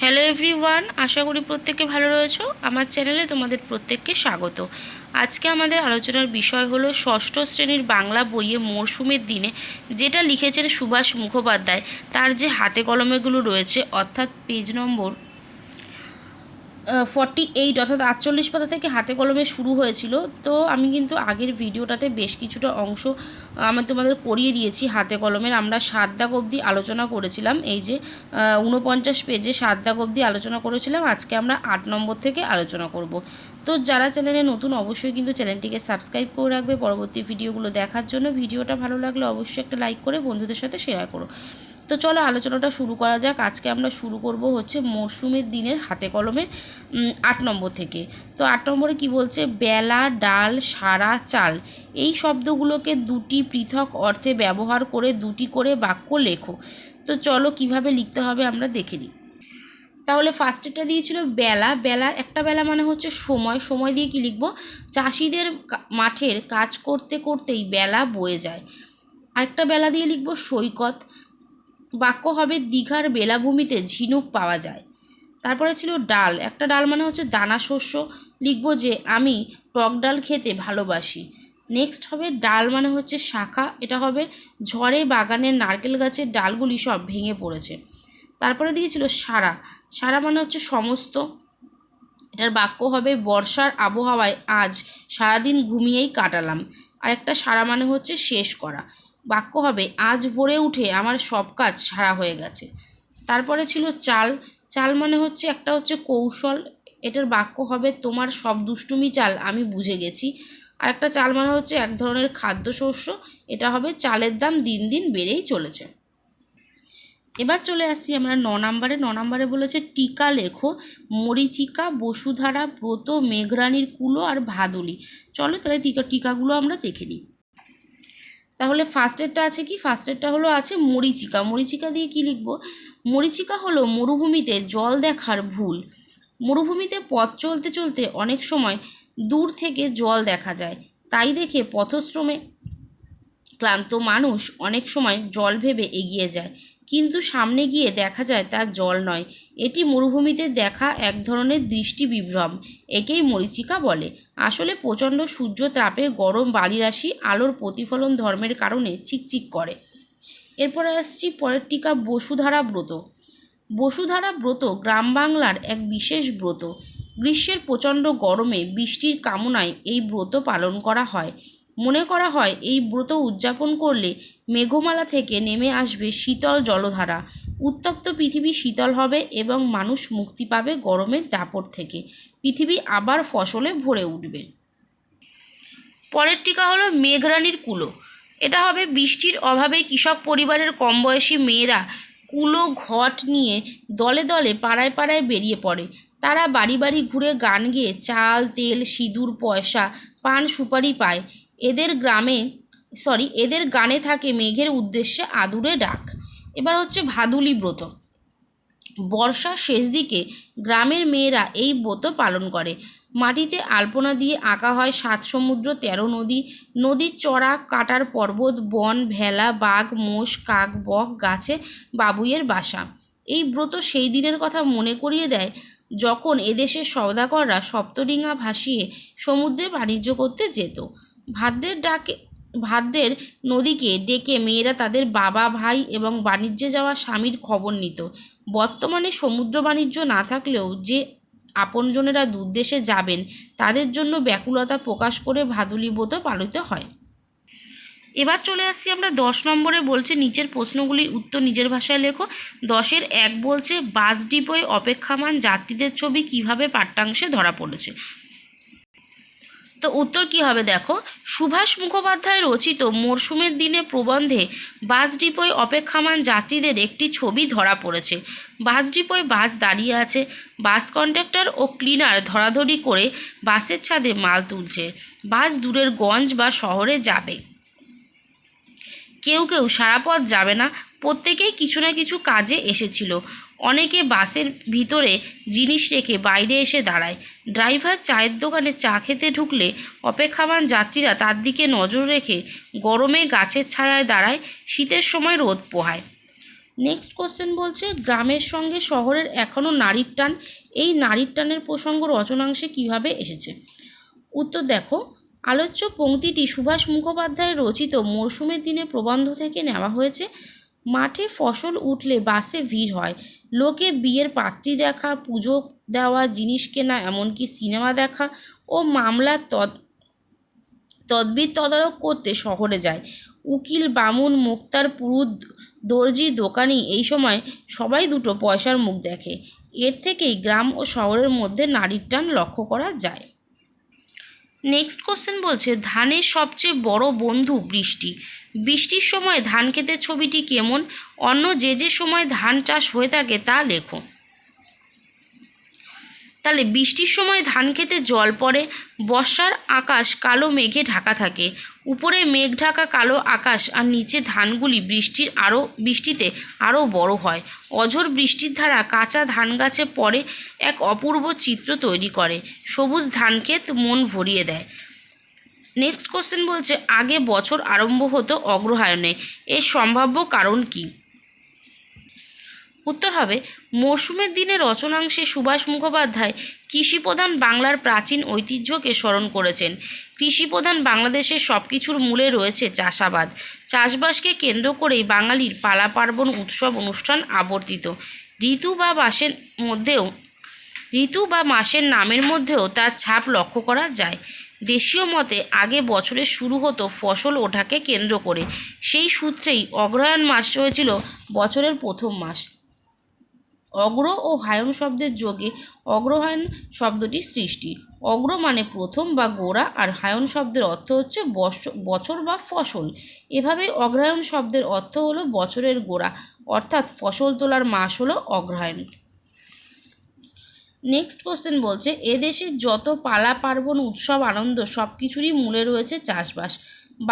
Hello everyone, আশা করি প্রত্যেকে ভালো রয়েছো। আমার চ্যানেলে তোমাদের প্রত্যেককে স্বাগত। আজকে আমাদের আলোচনার বিষয় হলো ষষ্ঠ শ্রেণীর বাংলা বইয়ে মরশুমের দিনে যেটা লিখেছেন সুভাষ মুখোপাধ্যায়, তার যে হাতে কলমেগুলো রয়েছে, অর্থাৎ পেজ নম্বর 48 অর্থাৎ 48 পাতা থেকে হাতে কলমে শুরু হয়েছিল। তো আমি কিন্তু আগের ভিডিওটাতে বেশ কিছুটা অংশ আমি তোমাদের করিয়ে দিয়েছি হাতে কলমের। আমরা 7 দাগ অবধি আলোচনা করেছিলাম। এই যে 49 পেজে 7 দাগ অবধি আলোচনা করেছিলাম। আজকে আমরা 8 নম্বর থেকে আলোচনা করব। তো যারা চ্যানেলে নতুন অবশ্যই কিন্তু চ্যানেলটিকে সাবস্ক্রাইব করে রাখবে পরবর্তী ভিডিওগুলো দেখার জন্য। ভিডিওটা ভালো লাগলে অবশ্যই একটা লাইক করে বন্ধুদের সাথে শেয়ার করো। তো চলো আলোচনাটা শুরু করা যাক। আজকে আমরা শুরু করব হচ্ছে মরশুমের দিনের হাতে কলমে 8 নম্বর থেকে। তো 8 নম্বরে কি বলছে, বেলা, ডাল, সারা, চাল এই শব্দগুলোকে দুটি পৃথক অর্থে ব্যবহার করে দুটি করে বাক্য লেখো। তো চলো কিভাবে লিখতে হবে আমরা দেখে নিই। তাহলে ফার্স্টেরটা দিয়েছিল বেলা। বেলা, একটা বেলা মানে হচ্ছে সময়। সময় দিয়ে কি লিখব, চাষিদের মাঠের কাজ করতে করতেই বেলা বয়ে যায়। আরেকটা বেলা দিয়ে লিখব সৈকত। বাক্য হবে দীঘার বেলাভূমিতে ঝিনুক পাওয়া যায়। তারপরে ছিল ডাল। একটা ডাল মানে হচ্ছে দানা শস্য, লিখব যে আমি টক ডাল খেতে ভালোবাসি। নেক্সট হবে ডাল মানে হচ্ছে শাখা, এটা হবে ঝড়ে বাগানের নারকেল গাছের ডালগুলি সব ভেঙে পড়েছে। তারপরে দিয়েছিল সারা। সারা মানে হচ্ছে সমস্ত, এটার বাক্য হবে বর্ষার আবহাওয়ায় আজ সারাদিন ঘুমিয়েই কাটালাম। আর একটা সারা মানে হচ্ছে শেষ করা। বাক্য হবে আজ ভোরে উঠে আমার সব কাজ সারা হয়ে গেছে। তারপরে ছিল চাল। চাল মানে হচ্ছে একটা হচ্ছে কৌশল, এটার বাক্য হবে তোমার সব দুষ্টুমি চাল আমি বুঝে গেছি। আর একটা চাল মানে হচ্ছে এক ধরনের খাদ্যশস্য, এটা হবে চালের দাম দিন দিন বেড়েই চলেছে। এবার চলে আসছি আমরা 9 নম্বরে। 9 নম্বরে বলেছে টিকা লেখো, মরীচিকা, বসুধারা, ব্রত, মেঘরানীর কুলো আর ভাদুলি। চলো তাহলে টিকাগুলো আমরা দেখে নিই। তাহলে ফার্স্টেরটা আছে কি, ফার্স্টেরটা হলো আছে মরীচিকা। মরীচিকা দিয়ে কি লিখব, মরীচিকা হলো মরুভূমিতে জল দেখার ভুল। মরুভূমিতে পথ চলতে চলতে অনেক সময় দূর থেকে জল দেখা যায়, তাই দেখে পথশ্রমে ক্লান্ত মানুষ অনেক সময় জল ভেবে এগিয়ে যায়, কিন্তু সামনে গিয়ে দেখা যায় তার জল নয়। এটি মরুভূমিতে দেখা এক ধরনের দৃষ্টি বিভ্রম, একেই মরীচিকা বলে। আসলে প্রচণ্ড সূর্য তাপে গরম বালিরাশি আলোর প্রতিফলন ধর্মের কারণে চিকচিক করে। এরপরে আসছি পরের টিকা বসুধারা ব্রত। বসুধারা ব্রত গ্রাম বাংলার এক বিশেষ ব্রত। গ্রীষ্মের প্রচণ্ড গরমে বৃষ্টির কামনায় এই ব্রত পালন করা হয়। মনে করা হয় এই ব্রত উদযাপন করলে মেঘমালা থেকে নেমে আসবে শীতল জলধারা, উত্তপ্ত পৃথিবী শীতল হবে এবং মানুষ মুক্তি পাবে গরমের দাপট থেকে। পৃথিবী আবার ফসলে ভরে উঠবে। পরের টিকা হলো মেঘরানীর কুলো। এটা হবে বৃষ্টির অভাবে কৃষক পরিবারের কম বয়সী মেয়েরা কুলো ঘট নিয়ে দলে দলে পাড়ায় পাড়ায় বেরিয়ে পড়ে। তারা বাড়ি বাড়ি ঘুরে গান গেয়ে চাল, তেল, সিঁদুর, পয়সা, পান সুপারি পায়। এদের গানে থাকে মেঘের উদ্দেশ্যে আদুরে ডাক। এবার হচ্ছে ভাদুলি ব্রত। বর্ষার শেষ দিকে গ্রামের মেয়েরা এই ব্রত পালন করে। মাটিতে আলপনা দিয়ে আঁকা হয় 7 সমুদ্র 13 নদী, নদীর চড়া, কাটার পর্বত, বন, ভেলা, বাঘ, মোষ, কাক, বক, গাছে বাবুইয়ের বাসা। এই ব্রত সেই দিনের কথা মনে করিয়ে দেয় যখন এদেশের সওদাগররা সপ্তডিঙা ভাসিয়ে সমুদ্রে বাণিজ্য করতে যেত। ভাদ্রের নদীকে ডেকে মেয়েরা তাদের বাবা, ভাই এবং বাণিজ্যে যাওয়া স্বামীর খবর নিত। বর্তমানে সমুদ্র বাণিজ্য না থাকলেও যে আপনজনেরা দূরদেশে যাবেন তাদের জন্য ব্যাকুলতা প্রকাশ করে ভাদুলি ব্রত পালিত হয়। এবার চলে আসছি আমরা 10 নম্বরে। বলছে নিচের প্রশ্নগুলির উত্তর নিজের ভাষায় লেখো। 10-এর 1 বলছে বাস ডিপোয় অপেক্ষামান যাত্রীদের ছবি কিভাবে পাঠ্যাংশে ধরা পড়েছে। তো উত্তর কি হবে দেখো, সুভাষ মুখোপাধ্যায় রচিত মরশুমের দিনে প্রবন্ধে বাস ডিপোয় অপেক্ষামান যাত্রীদের একটি ছবি ধরা পড়েছে। বাস ডিপোয় বাস দাঁড়িয়ে আছে, বাস কন্ডাক্টর ও ক্লিনার ধরাধরি করে বাসের ছাদে মাল তুলছে। বাস দূরের গঞ্জ বা শহরে যাবে। কেউ কেউ সারা পথ যাবে না, প্রত্যেকেই কিছু না কিছু কাজে এসেছিল। অনেকে বাসের ভিতরে জিনিস রেখে বাইরে এসে দাঁড়ায়। ড্রাইভার চায়ের দোকানে চা খেতে ঢুকলে অপেক্ষামান যাত্রীরা তার দিকে নজর রেখে গরমে গাছের ছায়ায় দাঁড়ায়, শীতের সময় রোদ পোহায়। নেক্সট কোশ্চেন বলছে গ্রামের সঙ্গে শহরের এখনও নারীর টান, এই নারীর টানের প্রসঙ্গ রচনাংশে কিভাবে এসেছে? উত্তর দেখো, আলোচ্য পংক্তিটি সুভাষ মুখোপাধ্যায়ের রচিত মরশুমের দিনে প্রবন্ধ থেকে নেওয়া হয়েছে। মাঠে ফসল উঠলে বাসে ভিড় হয়, লোকে বিয়ের পাত্রী দেখা, পুজো দেওয়া, জিনিস কেনা, এমনকি সিনেমা দেখা ও মামলার তদবির তদারক করতে শহরে যায়। উকিল, বামুন, মোক্তার, পুরুত, দর্জি, দোকানি এই সময় সবাই দুটো পয়সার মুখ দেখে। এর থেকেই গ্রাম ও শহরের মধ্যে নারীর টান লক্ষ্য করা যায়। নেক্সট কোশ্চেন বলছে ধানের সবচেয়ে বড় বন্ধু বৃষ্টি, বৃষ্টির সময় ধান ক্ষেতের ছবিটি কেমন? অন্য যে সময় ধান চাষ হয়ে থাকে তা লেখো। তাহলে বৃষ্টির সময় ধান খেতে জল পড়ে, বর্ষার আকাশ কালো মেঘে ঢাকা থাকে, উপরে মেঘ ঢাকা কালো আকাশ আর নিচে ধানগুলি বৃষ্টিতে আরও বড় হয়। অঝোর বৃষ্টির ধারা কাঁচা ধান গাছে পড়ে এক অপূর্ব চিত্র তৈরি করে, সবুজ ধানক্ষেত মন ভরিয়ে দেয়। নেক্সট কোশ্চেন বলছে আগে বছর আরম্ভ হতো অগ্রহায়ণে, এর সম্ভাব্য কারণ কী? উত্তর হবে মরশুমের দিনে রচনাংশে সুভাষ মুখোপাধ্যায় কৃষিপ্রধান বাংলার প্রাচীন ঐতিহ্যকে স্মরণ করেছেন। কৃষিপ্রধান বাংলাদেশের সব কিছুর মূলে রয়েছে চাষাবাদ, চাষবাসকে কেন্দ্র করেই বাঙালির পালা পার্বণ উৎসব অনুষ্ঠান আবর্তিত। ঋতু বা মাসের নামের মধ্যেও তার ছাপ লক্ষ্য করা যায়। দেশীয় মতে আগে বছরের শুরু হতো ফসল ওঠাকে কেন্দ্র করে, সেই সূত্রেই অগ্রহায়ণ মাস হয়েছিল বছরের প্রথম মাস। অগ্র ও হায়ন শব্দের যোগে অগ্রহায়ণ শব্দটির সৃষ্টি। অগ্র মানে প্রথম বা গোড়া, আর হায়ন শব্দের অর্থ হচ্ছে বছর বা ফসল। এভাবেই অগ্রহায়ণ শব্দের অর্থ হলো বছরের গোড়া, অর্থাৎ ফসল তোলার মাস হলো অগ্রহায়ণ। নেক্সট কোশ্চেন বলছে এদেশের যত পালা পার্বণ উৎসব আনন্দ সব কিছুরই মূলে রয়েছে চাষবাস।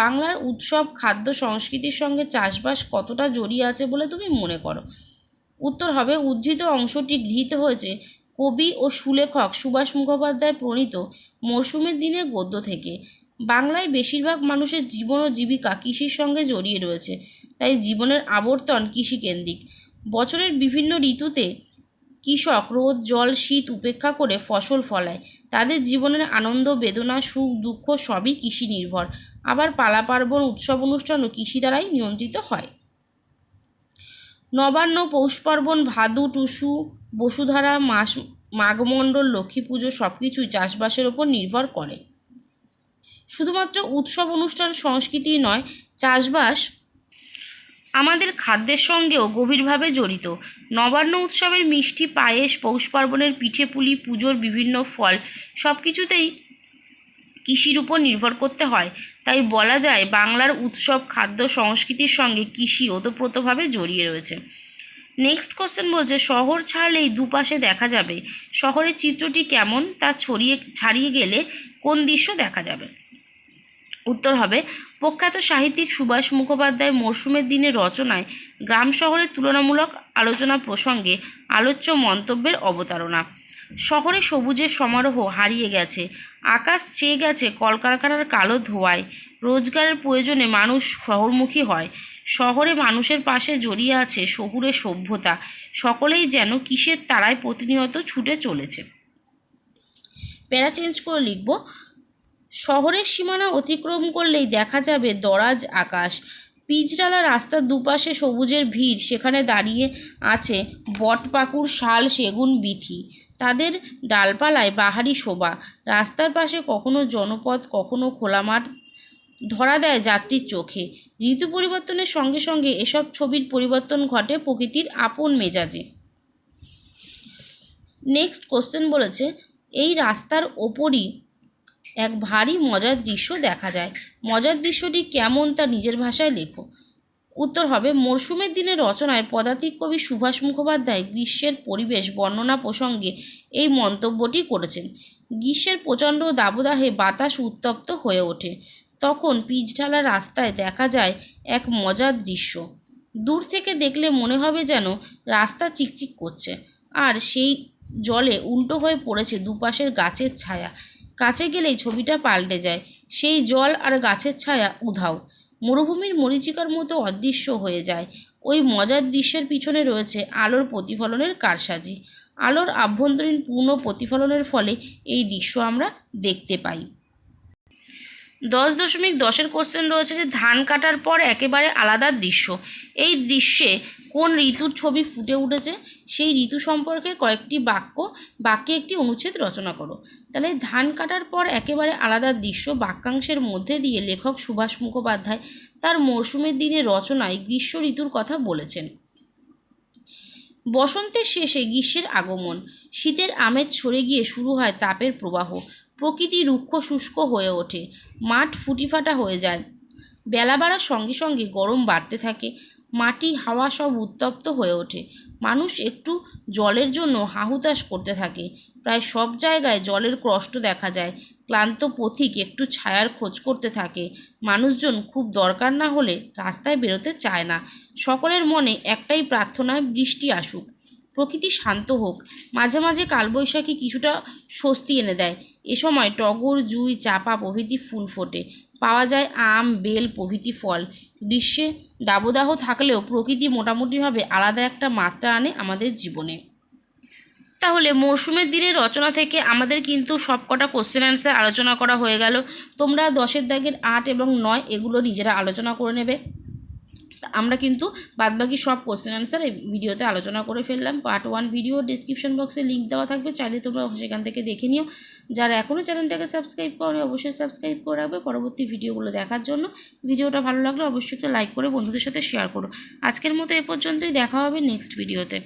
বাংলার উৎসব, খাদ্য, সংস্কৃতির সঙ্গে চাষবাস কতটা জড়িয়ে আছে বলে তুমি মনে করো? উত্তর হবে উদ্ধৃত অংশটি গৃহীত হয়েছে কবি ও সুলেখক সুভাষ মুখোপাধ্যায় প্রণীত মরশুমের দিনে গদ্য থেকে। বাংলায় বেশিরভাগ মানুষের জীবন ও জীবিকা কৃষির সঙ্গে জড়িয়ে রয়েছে, তাই জীবনের আবর্তন কৃষিকেন্দ্রিক। বছরের বিভিন্ন ঋতুতে কৃষক রোদ, জল, শীত উপেক্ষা করে ফসল ফলায়। তাদের জীবনের আনন্দ, বেদনা, সুখ, দুঃখ সবই কৃষি নির্ভর। আবার পালা পার্বণ, উৎসব অনুষ্ঠানও কৃষি দ্বারাই নিয়ন্ত্রিত হয়। নবান্ন, পৌষ পার্বণ, ভাদু, টুসু, বসুধারা, মাঘমণ্ডল, লক্ষ্মী পুজো সব কিছুই চাষবাসের ওপর নির্ভর করে। শুধুমাত্র উৎসব অনুষ্ঠান সংস্কৃতি নয়, চাষবাস আমাদের খাদ্যের সঙ্গেও গভীরভাবে জড়িত। নবান্ন উৎসবের মিষ্টি, পায়েস, পৌষ পার্বণের পিঠে পুলি, পুজোর বিভিন্ন ফল সব কিছুতেই কৃষির উপর নির্ভর করতে হয়। তাই বলা যায় বাংলার উৎসব, খাদ্য, সংস্কৃতির সঙ্গে কৃষি ওতপ্রোতভাবে জড়িয়ে রয়েছে। নেক্সট কোশ্চেন বলছে শহর ছাড়লেই দুপাশে দেখা যাবে, শহরের চিত্রটি কেমন তা ছাড়িয়ে গেলে কোন দৃশ্য দেখা যাবে? উত্তর হবে প্রখ্যাত সাহিত্যিক সুভাষ মুখোপাধ্যায় মরশুমের দিনে রচনায় গ্রাম শহরের তুলনামূলক আলোচনা প্রসঙ্গে আলোচ্য মন্তব্যের অবতারণা। শহরে সবুজের সমারোহ হারিয়ে গেছে, আকাশ ছেয়ে গেছে কলকারখানার কালো ধোঁয়ায়, রোজগারের প্রয়োজনে মানুষ শহরমুখী হয়। শহরে মানুষের পাশে জড়িয়ে আছে শহুরে সভ্যতা, সকলেই যেন কিসের তাড়ায় প্রতিনিয়ত ছুটে চলেছে। প্যারা চেঞ্জ করে লিখব শহরের সীমানা অতিক্রম করলেই দেখা যাবে দরাজ আকাশ, পিচঢালা রাস্তার দুপাশে সবুজের ভিড়, সেখানে দাঁড়িয়ে আছে বটপাকুড়, শাল, সেগুন, বিথি, তাদের ডালপালায় বাহারি শোভা। রাস্তার পাশে কখনো জনপদ, কখনো খোলা মাঠ ধরা দেয় যাত্রীর চোখে। ঋতু পরিবর্তনের সঙ্গে সঙ্গে এসব ছবির পরিবর্তন ঘটে প্রকৃতির আপন মেজাজে। নেক্সট কোশ্চেন বলেছে এই রাস্তার ওপরই এক ভারী মজার দৃশ্য দেখা যায়, মজার দৃশ্যটি কেমন তা নিজের ভাষায় লেখো। উত্তর হবে মরশুমের দিনে রচনায় পদাতিক কবি সুভাষ মুখোপাধ্যায় গ্রীষ্মের পরিবেশ বর্ণনা প্রসঙ্গে এই মন্তব্যটি করেছেন। গ্রীষ্মের প্রচণ্ড দাবদাহে বাতাস উত্তপ্ত হয়ে ওঠে, তখন পিচঢালা রাস্তায় দেখা যায় এক মজার দৃশ্য। দূর থেকে দেখলে মনে হবে যেন রাস্তা চিকচিক করছে, আর সেই জলে উল্টো হয়ে পড়েছে দুপাশের গাছের ছায়া। কাছে গেলেই ছবিটা পাল্টে যায়, সেই জল আর গাছের ছায়া উধাও, মরুভূমির মরীচিকার মতো অদৃশ্য হয়ে যায়। ওই মজার দৃশ্যের পিছনে রয়েছে আলোর প্রতিফলনের কারসাজি। আলোর আভ্যন্তরীণ পূর্ণ প্রতিফলনের ফলে এই দৃশ্য আমরা দেখতে পাই। 10.10-এর কোশ্চেন রয়েছে যে ধান কাটার পর একেবারে আলাদা দৃশ্য। এই দৃশ্যে কোন ঋতুর ছবি ফুটে উঠেছে? সেই ঋতু সম্পর্কে কয়েকটি বাক্যে একটি অনুচ্ছেদ রচনা করো। তাহলে ধান কাটার পর একেবারে আলাদা দৃশ্য বাক্যাংশের মধ্যে দিয়ে লেখক সুভাষ মুখোপাধ্যায় তার মরশুমের দিনের রচনায় গ্রীষ্ম ঋতুর কথা বলেছেন। বসন্তের শেষে গ্রীষ্মের আগমন, শীতের আমেজ সরে গিয়ে শুরু হয় তাপের প্রবাহ, প্রকৃতি রুক্ষ শুষ্ক হয়ে ওঠে, মাঠ ফুটিফাটা হয়ে যায়, বেলা বাড়ার সঙ্গে সঙ্গে গরম বাড়তে থাকে, মাটি হাওয়া সব উত্তপ্ত হয়ে ওঠে, মানুষ একটু জলের জন্য হাহুতাশ করতে থাকে, প্রায় সব জায়গায় জলের কষ্ট দেখা যায়, ক্লান্ত পথিক একটু ছায়ার খোঁজ করতে থাকে, মানুষজন খুব দরকার না হলে রাস্তায় বেরোতে চায় না, সকলের মনে একটাই প্রার্থনা বৃষ্টি আসুক, প্রকৃতি শান্ত হোক, মাঝে মাঝে কালবৈশাখী কিছুটা স্বস্তি এনে দেয়, এ সময় টগর জুঁই চাঁপা প্রভৃতি ফুল ফোটে, পাওয়া যায় আম বেল প্রভৃতি ফল, গ্রীষ্মে দাবদাহ থাকলেও প্রকৃতি মোটামুটিভাবে আলাদা একটা মাত্রা আনে আমাদের জীবনে। তাহলে মরশুমের দিনের রচনা থেকে আমাদের কিন্তু সবকটা কোশ্চেন অ্যান্সার আলোচনা করা হয়ে গেল। তোমরা 10-এর দাগের 8 এবং 9 এগুলো নিজেরা আলোচনা করে নেবে। আমরা কিন্তু বাদবাকি সব কোশ্চেন অ্যান্সার এই ভিডিওতে আলোচনা করে ফেললাম। পার্ট 1 ভিডিও ডিসক্রিপশন বক্সে লিঙ্ক দেওয়া থাকবে, চাইলে তোমরা সেখান থেকে দেখে নিও। যারা এখনও চ্যানেলটাকে সাবস্ক্রাইব করো অবশ্যই সাবস্ক্রাইব করে রাখবে পরবর্তী ভিডিওগুলো দেখার জন্য। ভিডিওটা ভালো লাগলে অবশ্যই একটা লাইক করে বন্ধুদের সাথে শেয়ার করো। আজকের মতো এ পর্যন্তই, দেখা হবে নেক্সট ভিডিওতে।